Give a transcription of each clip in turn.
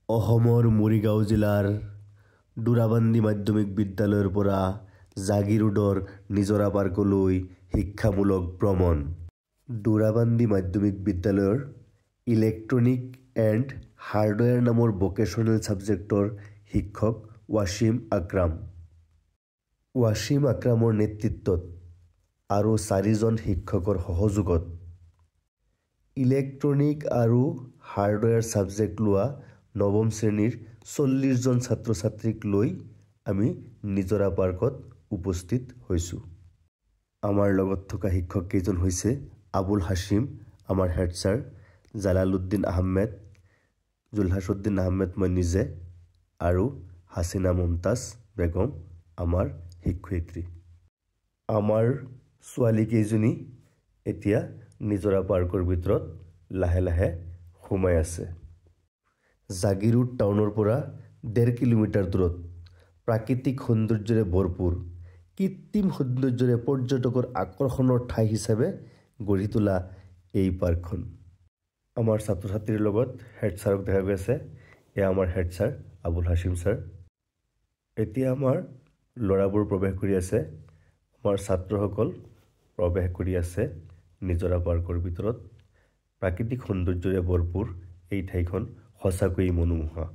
অসমৰ মৰিগাঁও জিলাৰ দুৰাবান্দি মাধ্যমিক বিদ্যালয়ৰ পৰা জাগিৰোডৰ নিজৰা পাৰ্কলৈ শিক্ষামূলক ভ্ৰমণ। দুৰাবান্দি মাধ্যমিক বিদ্যালয়ৰ ইলেক্ট্ৰনিক এণ্ড হাৰ্ডৱেৰ নামৰ ভকেশ্যনেল ছাবজেক্টৰ শিক্ষক ৱাছিম আকৰাম। ৱাছিম আকৰামৰ নেতৃত্বত আৰু 4জন শিক্ষকৰ সহযোগত ইলেক্ট্ৰনিক আৰু হাৰ্ডৱেৰ ছাবজেক্ট লোৱা নৱম শ্ৰেণীৰ 40জন ছাত্ৰ ছাত্ৰীক লৈ আমি নিজৰা পাৰ্কত উপস্থিত হৈছোঁ। আমাৰ লগত থকা শিক্ষক কেইজন হৈছে আবুল হাছিম আমাৰ হেড ছাৰ, জালালুদ্দিন আহমেদ, জুলহাছুদ্দিন আহমেদ মই নিজে আৰু হাছিনা মুমতাজ বেগম আমাৰ শিক্ষয়িত্ৰী। আমাৰ ছোৱালী কেইজনী এতিয়া নিজৰা পাৰ্কৰ ভিতৰত লাহে লাহে সোমাই আছে। জাগিৰোড টাউনৰ পৰা 1.5 কিলোমিটাৰ দূৰত প্ৰাকৃতিক সৌন্দৰ্যৰে ভৰপূৰ কৃত্ৰিম সৌন্দৰ্যৰে পৰ্যটকৰ আকৰ্ষণৰ ঠাই হিচাপে গঢ়ি তোলা এই পাৰ্কখন। আমাৰ ছাত্ৰ ছাত্ৰীৰ লগত হেড ছাৰক দেখা গৈ আছে। এয়া আমাৰ head sir Abul Hashim sir. এতিয়া আমাৰ ল'ৰাবোৰ প্ৰৱেশ কৰি আছে, আমাৰ ছাত্ৰসকল প্ৰৱেশ কৰি আছে নিজৰা পাৰ্কৰ ভিতৰত। প্ৰাকৃতিক সৌন্দৰ্যৰে ভৰপূৰ এই ঠাইখন সঁচাকৈয়ে মনোমোহা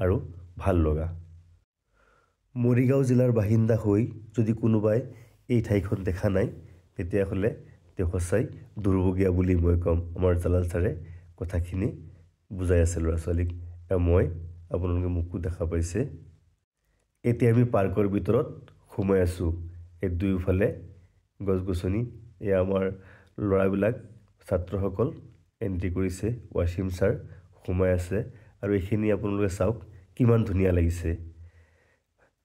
আৰু ভাল লগা। মৰিগাঁও জিলাৰ বাসিন্দা হৈ যদি কোনোবাই এই ঠাইখন দেখা নাই তেতিয়াহ'লে তেওঁ সঁচাই দুৰ্ভগীয়া বুলি মই ক'ম। আমাৰ জালাল ছাৰে কথাখিনি বুজাই আছে ল'ৰা ছোৱালীক। মই আপোনালোকে মোকো দেখা পাইছে। এতিয়া আমি পাৰ্কৰ ভিতৰত সোমাই আছোঁ। এই দুয়োফালে গছ গছনি। এয়া আমাৰ ল'ৰাবিলাক ছাত্ৰসকল এণ্ট্ৰি কৰিছে। ৱাছিম ছাৰ সোমাই আছে আৰু এইখিনি আপোনালোকে চাওক কিমান ধুনীয়া লাগিছে।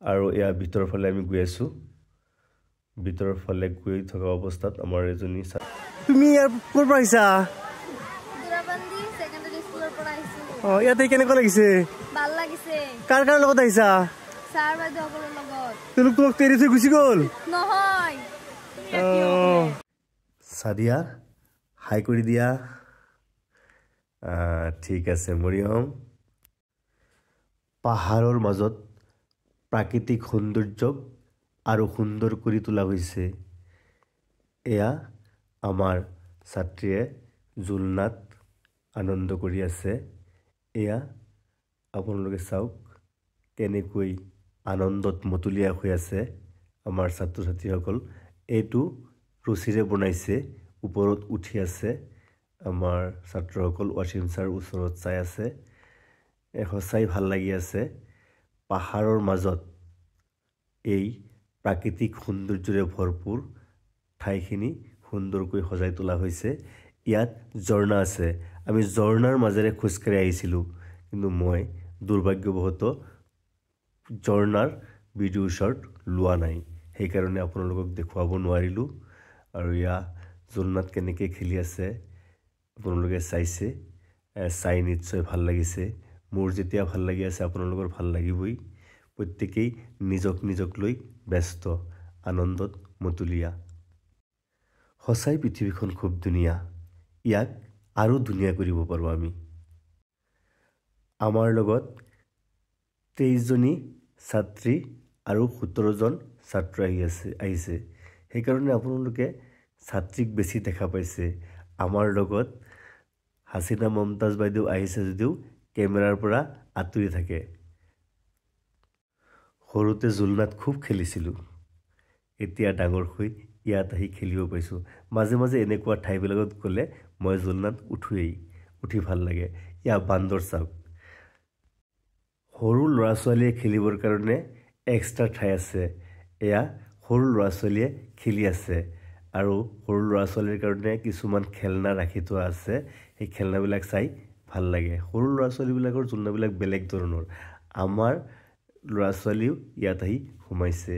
আৰু এয়া ভিতৰৰ ফালে আমি গৈ আছোঁ। ভিতৰৰ ফালে গৈ থকা অৱস্থাত আমাৰ এজনী তুমি ইয়াৰ ক'ৰ পৰা আহিছা? দুৰাবান্দি সেকেন্ডাৰী স্কুলৰ পৰা আহিছোঁ। ইয়াতে কেনেকুৱা লাগিছে? ভাল লাগিছে। কাৰ কাৰ লগত আহিছা? ছাৰ বাইদেউসকলৰ লগত। তোমাক তেৰি থৈ গুচি গ'ল? নহয়। সাদিয়া হাই কৰি দিয়া। ঠিক আছে মৰিয়ম। পাহাৰৰ মাজত প্ৰাকৃতিক সৌন্দৰ্যক আৰু সুন্দৰ কৰি তোলা হৈছে। এয়া আমাৰ ছাত্ৰীয়ে জুলনাত আনন্দ কৰি আছে। এয়া আপোনালোকে চাওক কেনেকৈ আনন্দত মতলীয়া হৈ আছে আমাৰ ছাত্ৰ ছাত্ৰীসকল। এইটো ৰছীৰে বনাইছে, ওপৰত উঠি আছে আমাৰ ছাত্ৰসকল। ৱাছিম ছাৰ ওচৰত চাই আছে। সঁচাই ভাল লাগি আছে। পাহাৰৰ মাজত এই প্ৰাকৃতিক সৌন্দৰ্যৰে ভৰপূৰ ঠাইখিনি সুন্দৰকৈ সজাই তোলা হৈছে। ইয়াত ঝৰ্ণা আছে। আমি ঝৰ্ণাৰ মাজেৰে খোজকাঢ়ি আহিছিলোঁ, কিন্তু মই দুৰ্ভাগ্যবশতঃ ঝৰ্ণাৰ ভিডিঅ' শ্বট লোৱা নাই, সেইকাৰণে আপোনালোকক দেখুৱাব নোৱাৰিলোঁ। আৰু এয়া ঝৰ্ণাত কেনেকৈ খেলি আছে আপোনালোকে চাইছে। চাই নিশ্চয় ভাল লাগিছে। মোৰ যেতিয়া ভাল লাগি আছে আপোনালোকৰ ভাল লাগিবই। প্ৰত্যেকেই নিজক নিজক লৈ ব্যস্ত, আনন্দত মতলীয়া। সঁচাই পৃথিৱীখন খুব ধুনীয়া। ইয়াক আৰু ধুনীয়া কৰিব পাৰোঁ আমি। আমাৰ লগত 23জনী ছাত্ৰী আৰু 17জন ছাত্ৰ আহিছে। সেইকাৰণে আপোনালোকে ছাত্ৰীক বেছি দেখা পাইছে। আমাৰ লগত হাছিনা মুমতাজ বাইদেউ আহিছে যদিও কেমেৰাৰ পৰা আঁতৰি থাকে। সৰুতে জুলনাত খুব খেলিছিলোঁ। এতিয়া ডাঙৰ হৈ ইয়াত আহি খেলিব পাইছোঁ। মাজে মাজে এনেকুৱা ঠাইবিলাকত গ'লে মই জুলনাত উঠি ভাল লাগে। এয়া বান্দৰ চাওক। সৰু ল'ৰা ছোৱালীয়ে খেলিবৰ কাৰণে এক্সট্ৰা ঠাই আছে। এয়া সৰু ল'ৰা ছোৱালীয়ে খেলি আছে আৰু সৰু ল'ৰা ছোৱালীৰ কাৰণে কিছুমান খেলনা ৰাখি থোৱা আছে। সেই খেলনাবিলাক চাই ভাল লাগে। সৰু ল'ৰা ছোৱালীবিলাকৰ জুলনাবিলাক বেলেগ ধৰণৰ। আমাৰ ল'ৰা ছোৱালীও ইয়াত আহি সোমাইছে।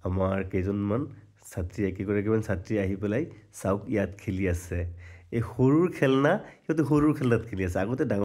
আমাৰ কেইজনমান কেইগৰাকীমান ছাত্ৰী আহি পেলাই চাওক ইয়াত খেলি আছে। এই সৰুৰ খেলনা, সিহঁতে সৰুৰ খেলনাত খেলি আছে। আগতে ডাঙৰ